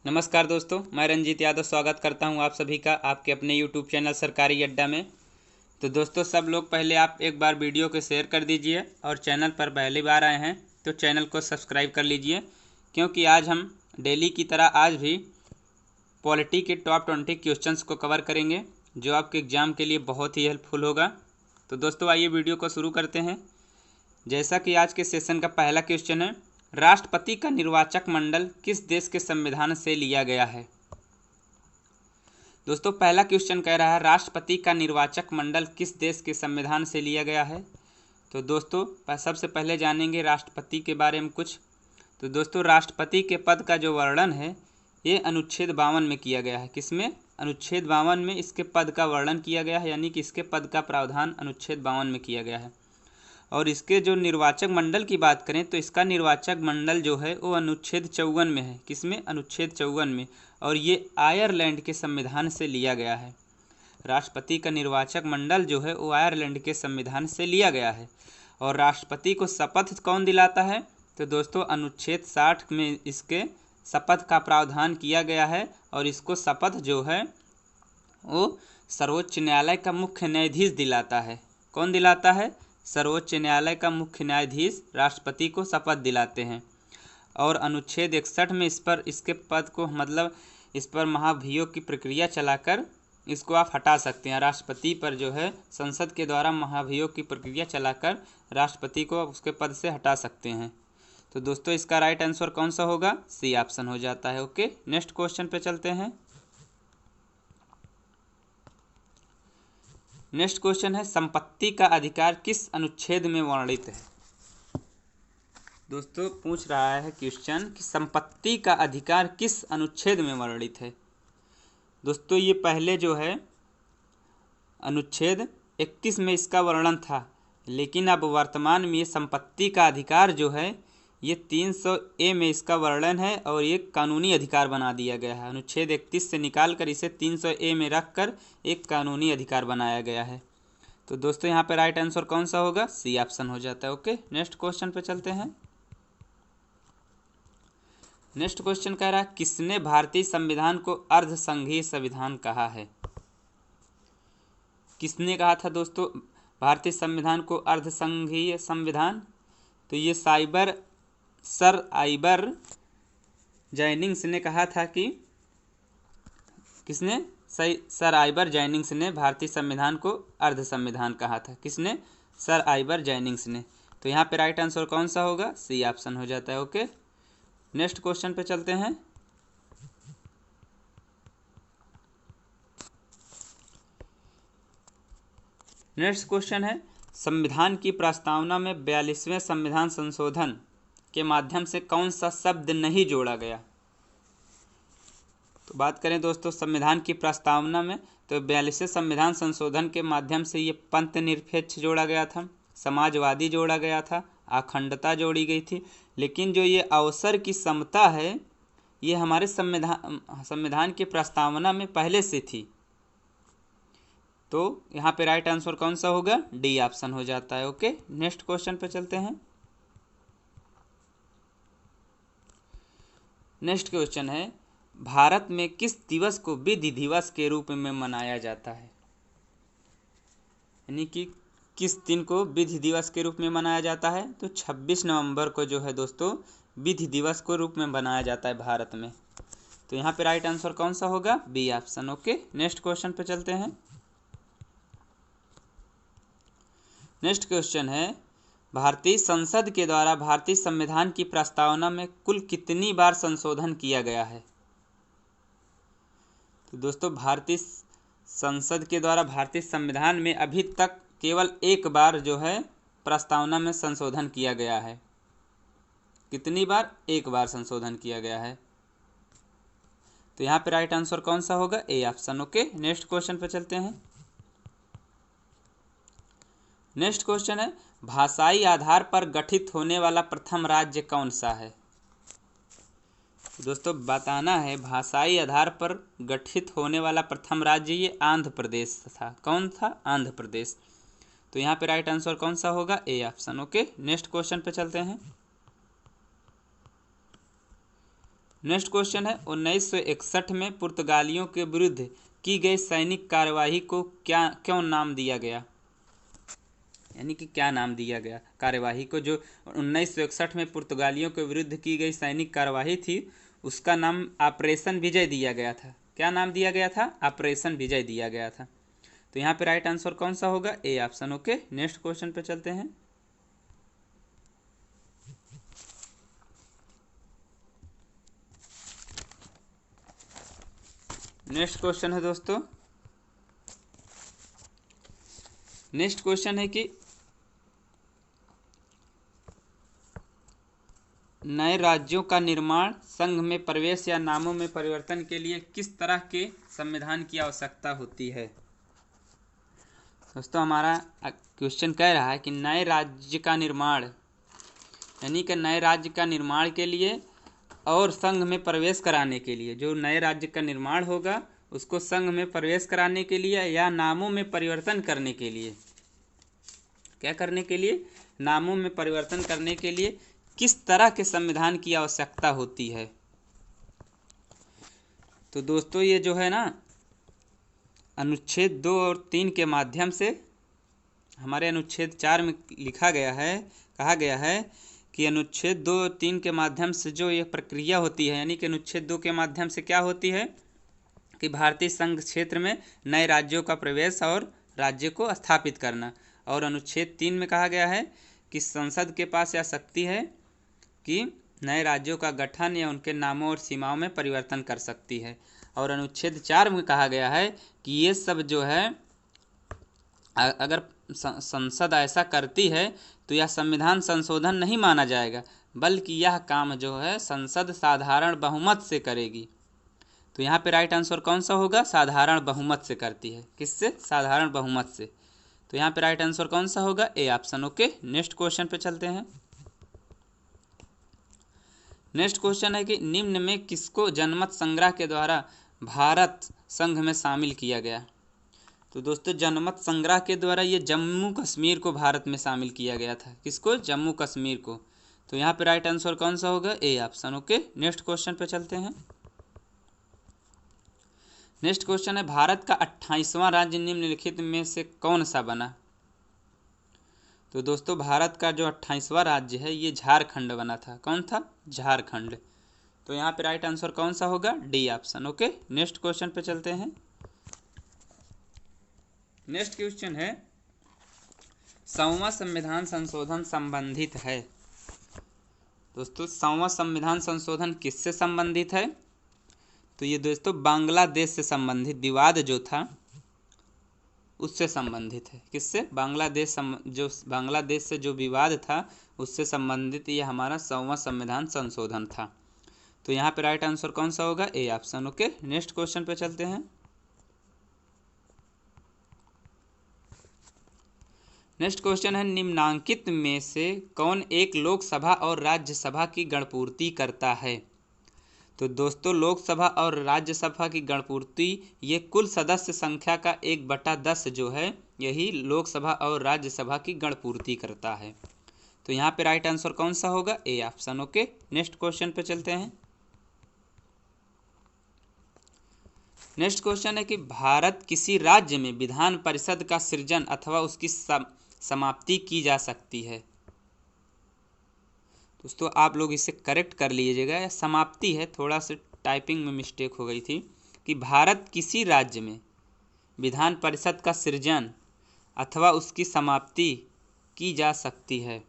नमस्कार दोस्तों, मैं रंजीत यादव स्वागत करता हूं आप सभी का आपके अपने YouTube चैनल सरकारी अड्डा में। तो दोस्तों, सब लोग पहले आप एक बार वीडियो को शेयर कर दीजिए और चैनल पर पहली बार आए हैं तो चैनल को सब्सक्राइब कर लीजिए, क्योंकि आज हम डेली की तरह आज भी पॉलिटी के टॉप 20 क्वेश्चंस को कवर करेंगे जो आपके एग्ज़ाम के लिए बहुत ही हेल्पफुल होगा। तो दोस्तों, आइए वीडियो को शुरू करते हैं। जैसा कि आज के सेशन का पहला क्वेश्चन है, राष्ट्रपति का निर्वाचक मंडल किस देश के संविधान से लिया गया है। दोस्तों, पहला क्वेश्चन कह रहा है राष्ट्रपति का निर्वाचक मंडल किस देश के संविधान से लिया गया है। तो दोस्तों, सबसे पहले जानेंगे राष्ट्रपति के बारे में कुछ। तो दोस्तों, राष्ट्रपति के पद का जो वर्णन है ये अनुच्छेद 52 में किया गया है। किसमें? अनुच्छेद 52 में इसके पद का वर्णन किया गया है, यानी कि इसके पद का प्रावधान अनुच्छेद 52 में किया गया है। और इसके जो निर्वाचक मंडल की बात करें तो इसका निर्वाचक मंडल जो है वो अनुच्छेद 54 में है। किसमें? अनुच्छेद 54 में। और ये आयरलैंड के संविधान से लिया गया है। राष्ट्रपति का निर्वाचक मंडल जो है वो आयरलैंड के संविधान से लिया गया है। और राष्ट्रपति को शपथ कौन दिलाता है? तो दोस्तों, अनुच्छेद 60 में इसके शपथ का प्रावधान किया गया है। और इसको शपथ जो है वो सर्वोच्च न्यायालय का मुख्य न्यायाधीश दिलाता है। कौन दिलाता है? सर्वोच्च न्यायालय का मुख्य न्यायाधीश राष्ट्रपति को शपथ दिलाते हैं। और अनुच्छेद 61 में इसके पद को इस पर महाभियोग की प्रक्रिया चलाकर इसको आप हटा सकते हैं। राष्ट्रपति पर जो है संसद के द्वारा महाभियोग की प्रक्रिया चलाकर राष्ट्रपति को उसके पद से हटा सकते हैं। तो दोस्तों, इसका राइट आंसर कौन सा होगा? सी ऑप्शन हो जाता है। ओके, नेक्स्ट क्वेश्चन पे चलते हैं। नेक्स्ट क्वेश्चन है संपत्ति का अधिकार किस अनुच्छेद में वर्णित है। दोस्तों, पूछ रहा है क्वेश्चन कि संपत्ति का अधिकार किस अनुच्छेद में वर्णित है। दोस्तों, ये पहले जो है अनुच्छेद 31 में इसका वर्णन था, लेकिन अब वर्तमान में ये संपत्ति का अधिकार जो है ये 300A में इसका वर्णन है और ये कानूनी अधिकार बना दिया गया है। अनुच्छेद 31 से निकाल कर इसे 300A में रख कर एक कानूनी अधिकार बनाया गया है। तो दोस्तों, यहाँ पे राइट आंसर कौन सा होगा? सी ऑप्शन हो जाता है। ओके, नेक्स्ट क्वेश्चन पे चलते हैं। नेक्स्ट क्वेश्चन कह रहा है किसने भारतीय संविधान को अर्ध संघीय संविधान कहा है। किसने कहा था दोस्तों भारतीय संविधान को अर्ध संघीय संविधान? तो ये सर आइबर जैनिंग्स ने कहा था कि किसने? सर आइबर जैनिंग्स ने भारतीय संविधान को अर्ध संविधान कहा था। किसने? सर आइबर जैनिंग्स ने। तो यहाँ पे राइट आंसर कौन सा होगा? सी ऑप्शन हो जाता है। ओके, नेक्स्ट क्वेश्चन पे चलते हैं। नेक्स्ट क्वेश्चन है संविधान की प्रस्तावना में 42वें संविधान संशोधन के माध्यम से कौन सा शब्द नहीं जोड़ा गया। तो बात करें दोस्तों संविधान की प्रस्तावना में, तो 42वें संविधान संशोधन के माध्यम से ये पंथ निरपेक्ष जोड़ा गया था, समाजवादी जोड़ा गया था, अखंडता जोड़ी गई थी। लेकिन जो ये अवसर की समता है ये हमारे संविधान की प्रस्तावना में पहले से थी। तो यहाँ पे राइट आंसर कौन सा होगा? डी ऑप्शन हो जाता है। ओके, नेक्स्ट क्वेश्चन पे चलते हैं। नेक्स्ट क्वेश्चन है भारत में किस दिवस को विधि दिवस के रूप में मनाया जाता है। यानी कि किस दिन को विधि दिवस के रूप में मनाया जाता है। तो 26 नवंबर को जो है दोस्तों विधि दिवस को रूप में मनाया जाता है भारत में। तो यहाँ पे राइट आंसर कौन सा होगा? B option. Okay, next question पे चलते हैं। नेक्स्ट क्वेश्चन है भारतीय संसद के द्वारा भारतीय संविधान की प्रस्तावना में कुल कितनी बार संशोधन किया गया है। तो दोस्तों, भारतीय संसद के द्वारा भारतीय संविधान में अभी तक केवल एक बार जो है प्रस्तावना में संशोधन किया गया है। कितनी बार? एक बार संशोधन किया गया है। तो यहाँ पे राइट आंसर कौन सा होगा? A option. Okay, next question पे चलते हैं। नेक्स्ट क्वेश्चन है भाषाई आधार पर गठित होने वाला प्रथम राज्य कौन सा है। दोस्तों, बताना है भाषाई आधार पर गठित होने वाला प्रथम राज्य ये आंध्र प्रदेश था। कौन था? आंध्र प्रदेश। तो यहाँ पे राइट आंसर कौन सा होगा? A option. Okay, next question पे चलते हैं। नेक्स्ट क्वेश्चन है 1961 में पुर्तगालियों के विरुद्ध की गई सैनिक कार्यवाही को क्यों नाम दिया गया, यानी कि क्या नाम दिया गया कार्यवाही को। जो 1961 में पुर्तगालियों के विरुद्ध की गई सैनिक कार्यवाही थी उसका नाम ऑपरेशन विजय दिया गया था। क्या नाम दिया गया था, ऑपरेशन विजय दिया गया था। तो यहाँ पे राइट आंसर कौन सा होगा, A option. Okay, next question पे चलते हैं। नेक्स्ट क्वेश्चन है दोस्तों, नेक्स्ट क्वेश्चन है कि नए राज्यों का निर्माण, संघ में प्रवेश या नामों में परिवर्तन के लिए किस तरह के संविधान की आवश्यकता होती है। दोस्तों हमारा क्वेश्चन कह रहा है कि नए राज्य का निर्माण, यानी कि नए राज्य का निर्माण के लिए और संघ में प्रवेश कराने के लिए, जो नए राज्य का निर्माण होगा उसको संघ में प्रवेश कराने के लिए या नामों में परिवर्तन करने के लिए, क्या करने के लिए, नामों में परिवर्तन करने के लिए किस तरह के संविधान की आवश्यकता होती है। तो दोस्तों ये जो है ना, अनुच्छेद 2 और 3 के माध्यम से, हमारे अनुच्छेद 4 में लिखा गया है, कहा गया है कि अनुच्छेद 2 और 3 के माध्यम से जो ये प्रक्रिया होती है, यानी कि अनुच्छेद 2 के माध्यम से क्या होती है कि भारतीय संघ क्षेत्र में नए राज्यों का प्रवेश और राज्य को स्थापित करना। और अनुच्छेद 3 में कहा गया है कि संसद के पास यह शक्ति है कि नए राज्यों का गठन या उनके नामों और सीमाओं में परिवर्तन कर सकती है। और अनुच्छेद 4 में कहा गया है कि ये सब जो है, अगर संसद ऐसा करती है तो यह संविधान संशोधन नहीं माना जाएगा, बल्कि यह काम जो है संसद साधारण बहुमत से करेगी। तो यहाँ पे राइट आंसर कौन सा होगा, साधारण बहुमत से करती है। किससे, साधारण बहुमत से। तो यहाँ पे राइट आंसर कौन सा होगा, A option. Okay, next question पे चलते हैं। नेक्स्ट क्वेश्चन है कि निम्न में किसको जनमत संग्रह के द्वारा भारत संघ में शामिल किया गया। तो दोस्तों जनमत संग्रह के द्वारा ये जम्मू कश्मीर को भारत में शामिल किया गया था। किसको, जम्मू कश्मीर को। तो यहाँ पे राइट आंसर कौन सा होगा, A option. Okay, next question पे चलते हैं। नेक्स्ट क्वेश्चन है भारत का 28वां राज्य निम्नलिखित में से कौन सा बना। तो दोस्तों भारत का जो 28वां राज्य है ये झारखंड बना था। कौन था, झारखंड। तो यहाँ पे राइट आंसर कौन सा होगा, D option. Okay, next question पे चलते हैं। नेक्स्ट क्वेश्चन है 100वां संविधान संशोधन संबंधित है। दोस्तों 100वां संविधान संशोधन किससे संबंधित है। तो ये दोस्तों बांग्लादेश से संबंधित विवाद जो था उससे संबंधित है। किससे, बांग्लादेश से जो विवाद था उससे संबंधित ये हमारा 100वां संविधान संशोधन था। तो यहाँ पे राइट आंसर कौन सा होगा, A option. Okay, next question पे चलते हैं। नेक्स्ट क्वेश्चन है निम्नांकित में से कौन एक लोकसभा और राज्यसभा की गणपूर्ति करता है। तो दोस्तों लोकसभा और राज्यसभा की गणपूर्ति ये कुल सदस्य संख्या का 1/10 जो है यही लोकसभा और राज्यसभा की गणपूर्ति करता है। तो यहाँ पे राइट आंसर कौन सा होगा, A option. Okay, next question पे चलते हैं। नेक्स्ट क्वेश्चन है कि भारत किसी राज्य में विधान परिषद का सृजन अथवा उसकी समाप्ति की जा सकती है। दोस्तों आप लोग इसे करेक्ट कर लीजिएगा, या समाप्ति है, थोड़ा सा टाइपिंग में मिस्टेक हो गई थी। कि भारत किसी राज्य में विधान परिषद का सृजन अथवा उसकी समाप्ति की जा सकती है।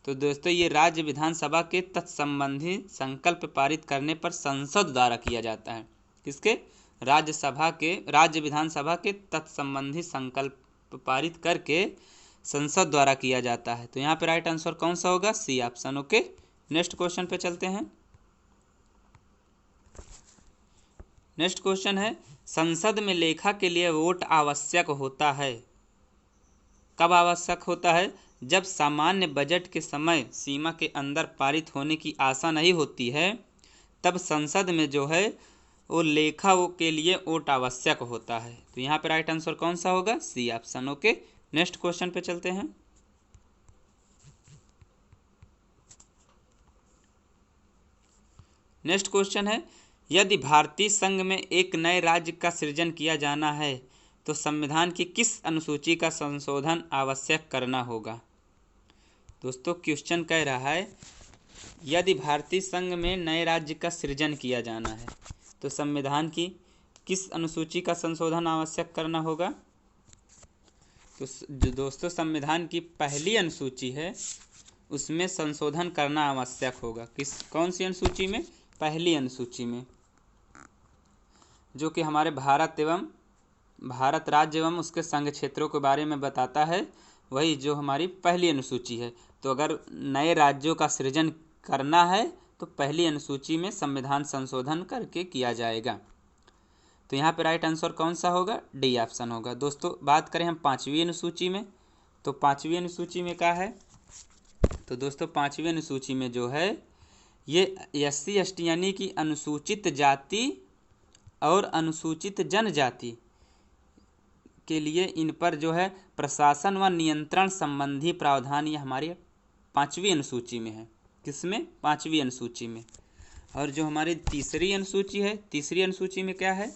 तो दोस्तों ये राज्य विधानसभा के तत्संबंधी संकल्प पारित करने पर संसद द्वारा किया जाता है। किसके, राज्य विधानसभा के तत्संबंधी संकल्प पारित करके संसद द्वारा किया जाता है। तो यहाँ पे राइट आंसर कौन सा होगा, C option. Okay, next question पे चलते हैं। नेक्स्ट क्वेश्चन है संसद में लेखा के लिए वोट आवश्यक होता है। कब आवश्यक होता है, जब सामान्य बजट के समय सीमा के अंदर पारित होने की आशा नहीं होती है, तब संसद में जो है वो लेखा के लिए वोट आवश्यक होता है। तो यहाँ पे राइट आंसर कौन सा होगा, C option. Okay, next question पे चलते हैं। नेक्स्ट क्वेश्चन है, यदि भारतीय संघ में एक नए राज्य का सृजन किया जाना है तो संविधान की किस अनुसूची का संशोधन आवश्यक करना होगा। दोस्तों क्वेश्चन कह रहा है, यदि भारतीय संघ में नए राज्य का सृजन किया जाना है तो संविधान की किस अनुसूची का संशोधन आवश्यक करना होगा। तो जो दोस्तों संविधान की पहली अनुसूची है उसमें संशोधन करना आवश्यक होगा। कौन सी अनुसूची में? पहली अनुसूची में, जो कि हमारे भारत राज्य एवं उसके संघ क्षेत्रों के बारे में बताता है, वही जो हमारी पहली अनुसूची है। तो अगर नए राज्यों का सृजन करना है तो पहली अनुसूची में संविधान संशोधन करके किया जाएगा। तो यहाँ पे राइट आंसर कौन सा होगा? डी ऑप्शन होगा। दोस्तों बात करें हम पाँचवीं अनुसूची में, तो पाँचवीं अनुसूची में क्या है? तो दोस्तों पाँचवीं अनुसूची में जो है ये SC ST यानी कि अनुसूचित जाति और अनुसूचित जनजाति के लिए इन पर जो है प्रशासन व नियंत्रण संबंधी प्रावधान ये हमारी पाँचवीं अनुसूची में है। किसमें? पाँचवीं अनुसूची में। और जो हमारी तीसरी अनुसूची है, तीसरी अनुसूची में क्या है?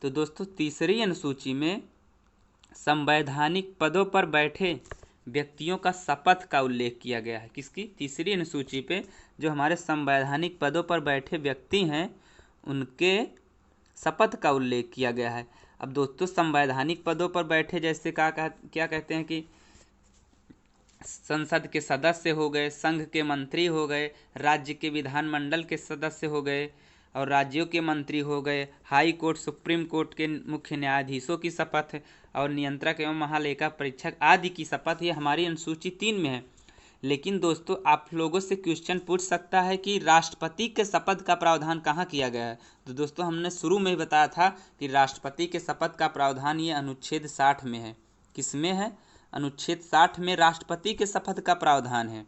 तो दोस्तों तीसरी अनुसूची में संवैधानिक पदों पर बैठे व्यक्तियों का शपथ का उल्लेख किया गया है। किसकी? तीसरी अनुसूची पे जो हमारे संवैधानिक पदों पर बैठे व्यक्ति हैं उनके शपथ का उल्लेख किया गया है। अब दोस्तों संवैधानिक पदों पर बैठे जैसे क्या कहते हैं कि संसद के सदस्य हो गए, संघ के मंत्री हो गए, राज्य के विधानमंडल के सदस्य हो गए और राज्यों के मंत्री हो गए, हाई कोर्ट सुप्रीम कोर्ट के मुख्य न्यायाधीशों की शपथ और नियंत्रक एवं महालेखा परीक्षक आदि की शपथ ये हमारी अनुसूची 3 में है। लेकिन दोस्तों आप लोगों से क्वेश्चन पूछ सकता है कि राष्ट्रपति के शपथ का प्रावधान कहाँ किया गया है। तो दोस्तों हमने शुरू में ही बताया था कि राष्ट्रपति के शपथ का प्रावधान ये अनुच्छेद 60 में है। किस में है? अनुच्छेद 60 में राष्ट्रपति के शपथ का प्रावधान है।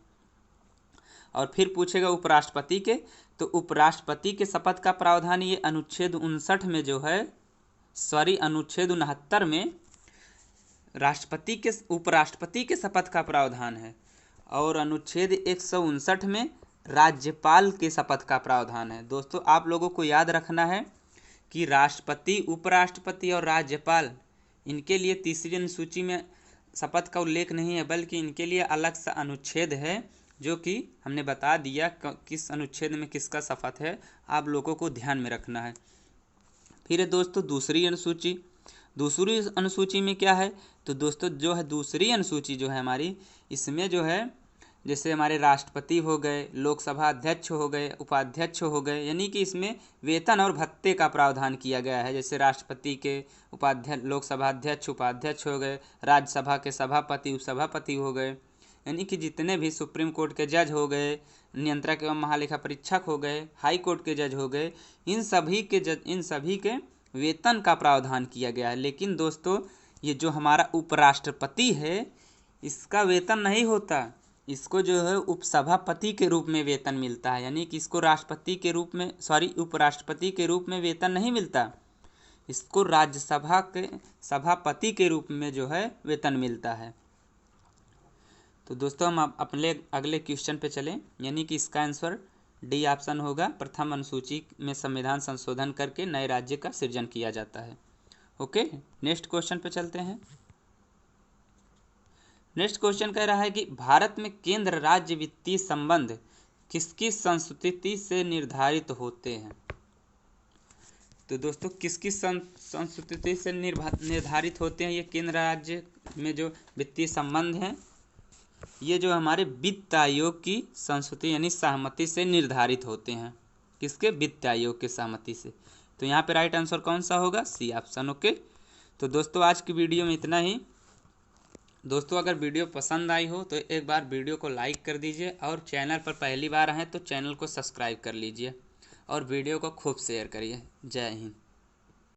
और फिर पूछेगा उपराष्ट्रपति के, तो उपराष्ट्रपति के शपथ का प्रावधान ये अनुच्छेद 59 में जो है, अनुच्छेद 69 में उपराष्ट्रपति के शपथ का प्रावधान है और अनुच्छेद 159 में राज्यपाल के शपथ का प्रावधान है। दोस्तों आप लोगों को याद रखना है कि राष्ट्रपति, उपराष्ट्रपति और राज्यपाल इनके लिए तीसरी अनुसूची में शपथ का उल्लेख नहीं है, बल्कि इनके लिए अलग सा अनुच्छेद है जो कि हमने बता दिया किस अनुच्छेद में किसका शपथ है। आप लोगों को ध्यान में रखना है। फिर है दोस्तों दूसरी अनुसूची। दूसरी अनुसूची में क्या है? तो दोस्तों जो है दूसरी अनुसूची जो है हमारी, इसमें जो है जैसे हमारे राष्ट्रपति हो गए, लोकसभा अध्यक्ष हो गए, उपाध्यक्ष हो गए, यानी कि इसमें वेतन और भत्ते का प्रावधान किया गया है। जैसे राष्ट्रपति के उपाध्यक्ष, लोकसभा अध्यक्ष उपाध्यक्ष हो गए, राज्यसभा के सभापति उपसभापति हो गए, यानी कि जितने भी सुप्रीम कोर्ट के जज हो गए, नियंत्रक एवं महालेखा परीक्षक हो गए, हाई कोर्ट के जज हो गए, इन सभी के वेतन का प्रावधान किया गया है। लेकिन दोस्तों ये जो हमारा उपराष्ट्रपति है इसका वेतन नहीं होता, इसको जो है उपसभापति के रूप में वेतन मिलता है। यानी कि इसको उपराष्ट्रपति के रूप में वेतन नहीं मिलता, इसको राज्यसभा के सभापति के रूप में जो है वेतन मिलता है। तो दोस्तों हम अपने अगले क्वेश्चन पे चलें, यानी कि इसका आंसर डी ऑप्शन होगा। प्रथम अनुसूची में संविधान संशोधन करके नए राज्य का सृजन किया जाता है। ओके, नेक्स्ट क्वेश्चन पे चलते हैं। नेक्स्ट क्वेश्चन कह रहा है कि भारत में केंद्र राज्य वित्तीय संबंध किसकी संस्कृति से निर्धारित होते हैं। तो दोस्तों किसकी संस्कृति से निर्धारित होते हैं ये केंद्र राज्य में जो वित्तीय संबंध हैं, ये जो हमारे वित्त आयोग की संस्कृति यानी सहमति से निर्धारित होते हैं। किसके? वित्त आयोग के सहमति से। तो यहाँ पे राइट आंसर कौन सा होगा? C option. ओके, तो दोस्तों आज की वीडियो में इतना ही। दोस्तों अगर वीडियो पसंद आई हो तो एक बार वीडियो को लाइक कर दीजिए और चैनल पर पहली बार आए तो चैनल को सब्सक्राइब कर लीजिए और वीडियो को खूब शेयर करिए। जय हिंद।